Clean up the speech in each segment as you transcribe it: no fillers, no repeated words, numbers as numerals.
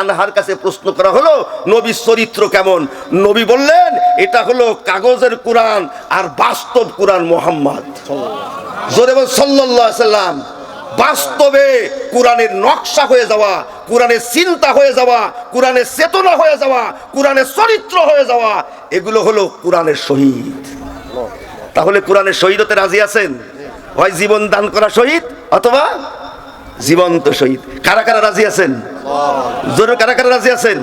আনহার কাছে প্রশ্ন করা হলো নবীর চরিত্র কেমন। নবী বললেন এটা হলো কাগজের কোরআন আর বাস্তব কোরআন মুহাম্মদ জোরে বল সাল্লাল্লাহু আলাইহি সাল্লাম। বাস্তবে কোরআনের নকশা হয়ে যাওয়া, কোরআনের চিন্তা হয়ে যাওয়া, কোরআনের চেতনা হয়ে যাওয়া, কোরআনের চরিত্র হয়ে যাওয়া, এগুলো হলো কোরআনের শহীদ। তাহলে কোরআনের শহীদতে রাজি আছেন? হয় জীবন দান করা শহীদ অথবা জীবন্ত শহীদ। কারা কারা রাজি আছেন? জোরে কারা কারা রাজি আছেন?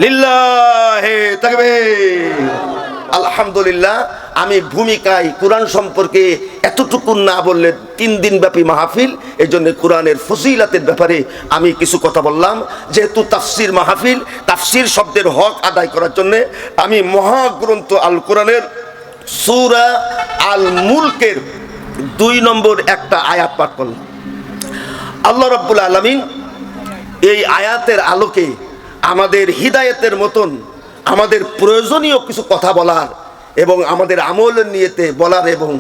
লিল্লাহি তাকবীর। আলহামদুলিল্লাহ। আমি ভূমিকায় কোরআন সম্পর্কে এতটুকু না বললে 3 দিন ব্যাপী মাহফিল, এই জন্য কোরআনের ফজিলাতের ব্যাপারে আমি কিছু কথা বললাম। যেহেতু তাফসির মাহফিল, তাফসির শব্দের হক আদায় করার জন্য আমি মহাগ্রন্থ আল কোরআনের সূরা আল মুলকের 2 নম্বর একটা আয়াত পাঠ করলাম। আল্লাহ রাব্বুল আলামিন এই আয়াতের আলোকে আমাদের হিদায়াতের মতন আমাদের প্রয়োজনীয় কিছু কথা বলার এবং আমাদের আমলের নিয়তে বলার এবং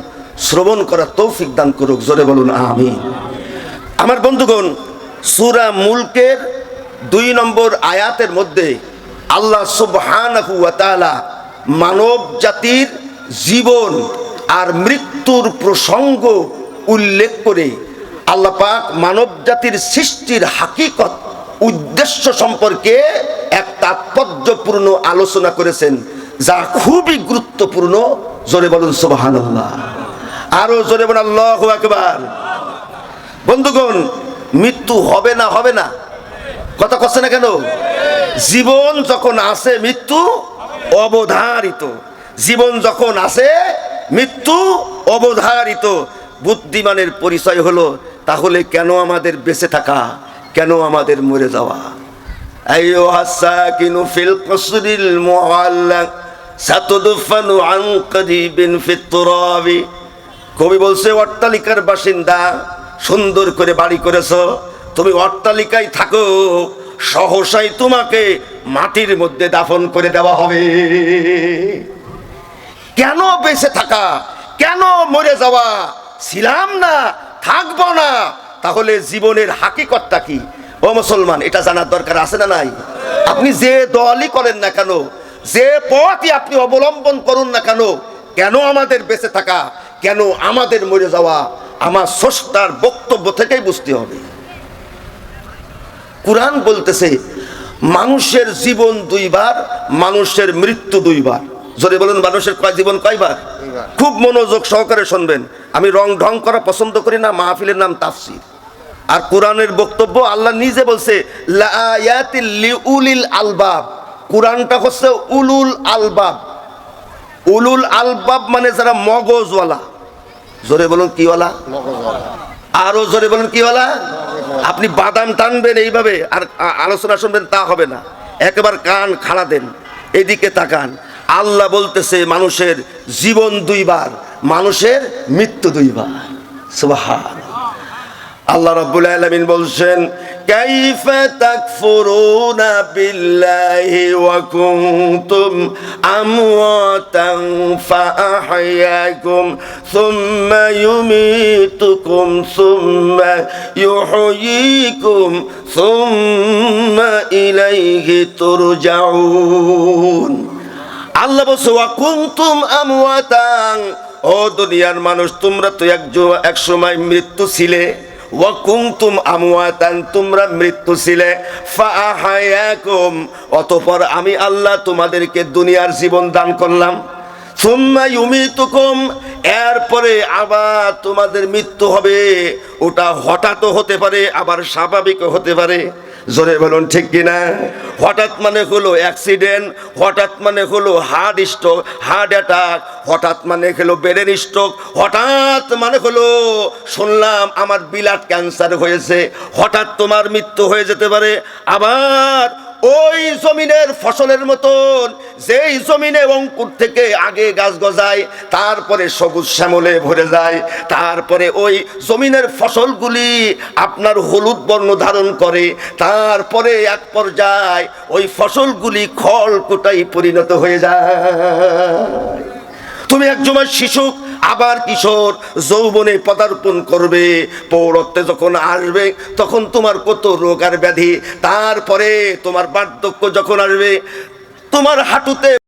শ্রবণ করার তৌফিক দান করুক। জোরে বলুন আমিন। আমার বন্ধুগণ, সূরা মুলকের 2 নম্বর আয়াতের মধ্যে আল্লাহ সুবহানাহু ওয়া তাআলা মানব জাতির জীবন আর মৃত্যুর প্রসঙ্গ উল্লেখ করে আল্লাহ পাক মানব জাতির সৃষ্টির হাকিকত উদ্দেশ্য সম্পর্কে এক তাৎপর্যপূর্ণ আলোচনা করেছেন, যা খুবই গুরুত্বপূর্ণ। জোরে বলুন সুবহানাল্লাহ। আরো জোরে বলুন আল্লাহু আকবার। বন্ধুগণ, মৃত্যু হবে না, হবে না, কথা কচ্ছে না কেন? জীবন যখন আছে মৃত্যু অবধারিত। জীবন যখন আছে মৃত্যু অবধারিত। বুদ্ধিমানের পরিচয় হলো তাহলে কেন আমাদের বেঁচে থাকা, কেন আমাদের মরে যাওয়া? আইয়ুহাস সাকিনু ফিল কসরিল মুআল্লাক সাতুদফানু আন করিবিন ফিত তুরাবি। কবি বলছে, অট্টালিকার বাসিন্দা, সুন্দর করে বাড়ি করেছো, তুমি অট্টালিকায় থাকো, সহসাই তোমাকে মাটির মধ্যে দাফন করে দেওয়া হবে। কেন বেঁচে থাকা, কেন মরে যাওয়া? ছিলাম না, থাকবো না, তাহলে জীবনের হাকিকতটা কি? ও মুসলমান, এটা জানার দরকার আছে না নাই? আপনি যে দলই করেন না কেন, যে পথই আপনি অবলম্বন করুন না কেন, কেন আমাদের বেঁচে থাকা, কেন আমাদের মরে যাওয়া, আমার স্রষ্টার বক্তব্য থেকেই বুঝতে হবে। কুরআন বলতেছে মানুষের জীবন 2 বার, মানুষের মৃত্যু 2 বার। যদি বলেন মানুষের জীবন কয়বার? খুব মনোযোগ সহকারে শুনবেন। আমি রং ঢং করা পছন্দ করি না। মাহফিলের নাম তাফসীর, আর কোরআনের বক্তব্য আল্লাহ নিজে বলছে লা আয়াতিল লিউলিল আলবাব। কোরআনটা হচ্ছে উলুল আলবাব। উলুল আলবাব মানে যারা মগজওয়ালা। জোরে বলুন কিওয়ালা? আরো জোরে বলুন কিওয়ালা? আপনি বাদাম টানবেন এইভাবে আর আলোচনা শুনবেন তা হবে না। একবার কান খাড়া দেন, এদিকে তাকান। আল্লাহ বলতেছে মানুষের জীবন 2 বার, মানুষের মৃত্যু 2 বার। সুবহানাল্লাহ। আল্লাহ রাব্বুল আলামিন বলছেন, কাইফা তাকফুরুনা বিল্লাহি ওয়া কুনতুম আমওয়াতান ফাআহইয়াকুম সুম্মা ইউমীতুকুম সুম্মা ইউহয়ীকুম সুম্মা ইলাইহি তুরজাউন। আল্লাহ বলছে ওয়া কুনতুম আমওয়াতান, ও দুনিয়ার মানুষ, তোমরা তো এক সময় মৃত্যু ছিলে। ওয়া কুনতুম আমওয়াতান, তোমরা মৃত্যু ছিলে। ফাআহয়াকুম, অতঃপর আমি আল্লাহ তোমাদেরকে দুনিয়ার জীবন দান করলাম। সুম্মা ইউমীতুকুম, এরপরে আবার তোমাদের মৃত্যু হবে। ওটা হঠাৎও হতে পারে, আবার স্বাভাবিকও হতে পারে। জোরে বলুন ঠিক কিনা? হঠাৎ মানে হলো অ্যাক্সিডেন্ট, হঠাৎ মানে হলো হার্ট স্ট্রোক, হার্ট অ্যাটাক, হঠাৎ মানে হলো ব্রেন স্ট্রোক, হঠাৎ মানে হলো শুনলাম আমার ব্লাড ক্যান্সার হয়েছে। হঠাৎ তোমার মৃত্যু হয়ে যেতে পারে। আবার ওই জমিনের ফসলের মতন, যেই জমিনে অঙ্কুর থেকে আগে গাছ গজায়, তারপরে সবুজ শ্যামলে ভরে যায়, তারপরে ওই জমিনের ফসলগুলি আপনার হলুদ বর্ণ ধারণ করে, তারপরে এক পর্যায়ে ওই ফসলগুলি খড়কুটায় পরিণত হয়ে যায়। তুমি এক সময় শিশু, আবার কিশোর যৌবনে পদার্পণ করবে, প্রৌঢ়ত্বে যখন আসবে তখন তোমার কত রোগ আর ব্যাধি, তারপরে তোমার বার্ধক্য যখন আসবে তোমার হাঁটুতে